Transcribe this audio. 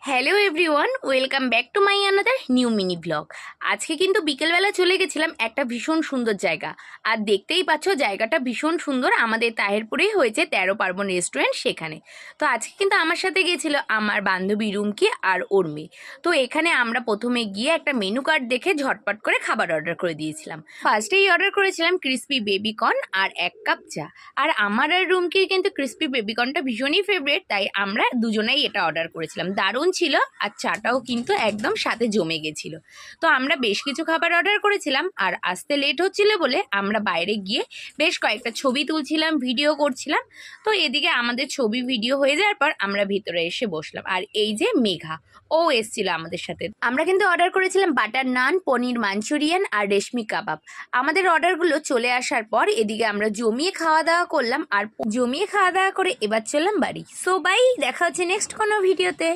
Hello everyone, welcome back to my another new mini blog. আজকে কিন্তু বিকেলবেলা চলে গেছিলাম একটা ভীষণ সুন্দর জায়গা। আর দেখতেই পাচ্ছ জায়গাটা ভীষণ সুন্দর, আমাদের তাহেরপুরেই হয়েছে 13 পার্বণ রেস্টুরেন্ট সেখানে। তো আজকে কিন্তু আমার সাথে গিয়েছিল আমার বান্ধবী রুমকি আর ওর মেয়ে। তো এখানে আমরা প্রথমে গিয়ে একটা মেনু কার্ড দেখে ঝটপট করে খাবার অর্ডার করে দিয়েছিলাম। ফার্স্টেই অর্ডার করেছিলাম ক্রিস্পি বেবিকর্ন আর 1 কাপ চা। আর আমার আর রুমকির কিন্তু ক্রিস্পি বেবিকর্নটা ভীষণই ফেভারিট, তাই আমরা দুজনেই এটা অর্ডার করেছিলাম। দারুণ ছিল, আর চাটাও কিন্তু একদম সাথে জমে গেছিল। তো আমরা বেশ কিছু খাবার অর্ডার করেছিলাম, আর আসতে লেট হচ্ছিল বলে আমরা বাইরে গিয়ে বেশ কয়েকটা ছবি তুলছিলাম, ভিডিও করছিলাম। তো এদিকে আমাদের ছবি ভিডিও হয়ে যাওয়ার পর আমরা ভিতরে এসে বসলাম। আর এই যে মেঘা, ও এসছিল আমাদের সাথে। আমরা কিন্তু অর্ডার করেছিলাম বাটার নান, পনির মাঞ্চুরিয়ান আর রেশমি কাবাব। আমাদের অর্ডারগুলো চলে আসার পর এদিকে আমরা জমিয়ে খাওয়া দাওয়া করলাম, আর জমিয়ে খাওয়া দাওয়া করে এবার চললাম বাড়ি। সো বাই, দেখা হচ্ছে নেক্সট কোনো ভিডিওতে।